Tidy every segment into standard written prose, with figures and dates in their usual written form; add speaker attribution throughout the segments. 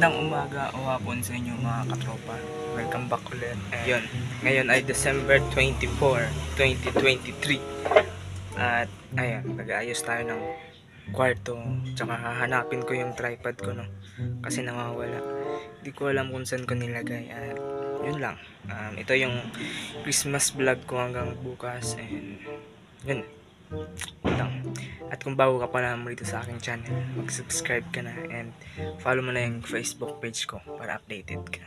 Speaker 1: Magandang umaga o hapon sa inyo mga katropa. Welcome back ulit. Ayun, ngayon ay December 24, 2023. At ayun, nag-aayos tayo ng kwarto. Tsaka hahanapin ko yung tripod ko, no? Kasi nawawala. Hindi ko alam kung saan ko nilagay. At yun lang. Ito yung Christmas vlog ko hanggang bukas. And yun lang. At kung bago ka pa naman dito sa aking channel, mag-subscribe ka na and follow mo na yung Facebook page ko para updated ka.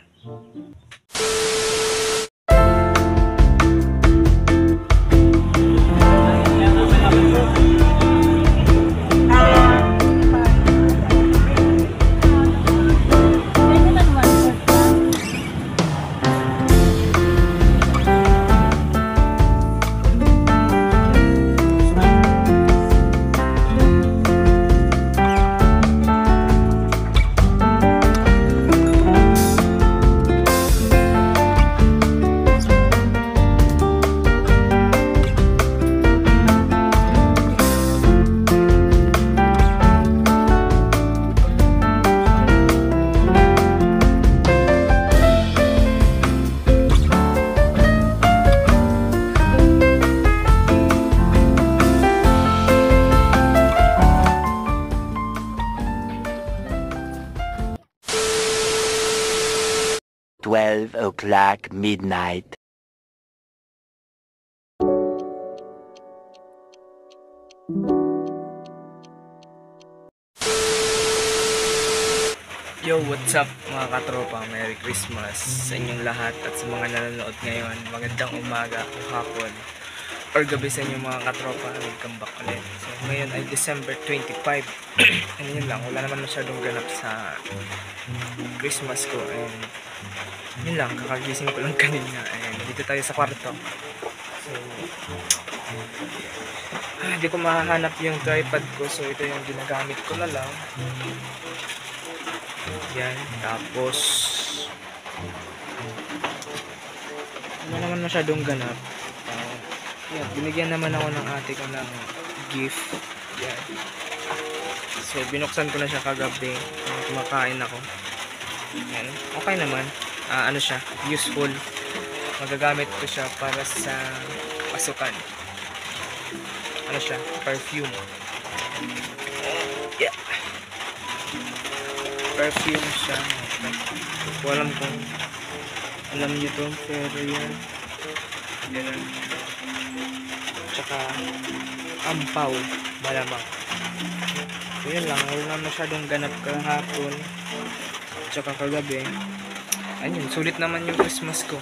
Speaker 2: o'clock midnight.
Speaker 1: Yo, what's up mga katropa? Merry Christmas sa inyong lahat at sa mga nanonood ngayon. Magandang umaga o hapon or gabi sa inyong mga katropa. Welcome back ulit. So ngayon ay December 25. And yun lang, wala naman masyadong ganap sa Christmas ko. And yun lang, kakagising ko lang kanina. And dito tayo sa kwarto. So hindi ko mahanap yung tripod ko. So ito yung ginagamit ko na lang. Yan, tapos wala naman masyadong ganap. Yan, binigyan naman ako ng ate ko ng gift. Yan. So binuksan ko na siya kagabi. Kumakain ako. Yan, okay naman. Ano siya, useful. Magagamit ko siya para sa pasukan. Ano siya, perfume. Yeah. Perfume siya. Hindi ko alam kung alam nyo to, pero yan. Yan. Tsaka ampaw, malamang. So yun lang, wala masyadong ganap kahapon. Tsaka kagabi. Ayun, sulit naman yung Christmas ko.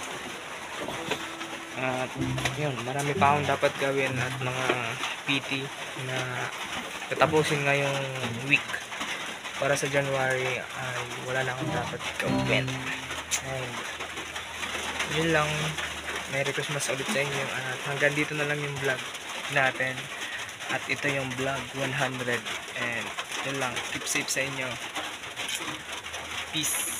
Speaker 1: At yun, marami pa akong dapat gawin at mga PT na tatapusin ngayong week. Para sa January ay wala na akong dapat gawin. And yun lang. Merry Christmas ulit sa inyo. At hanggang dito na lang yung vlog natin. At ito yung vlog 100. And yun lang. Keep safe sa inyo. Peace.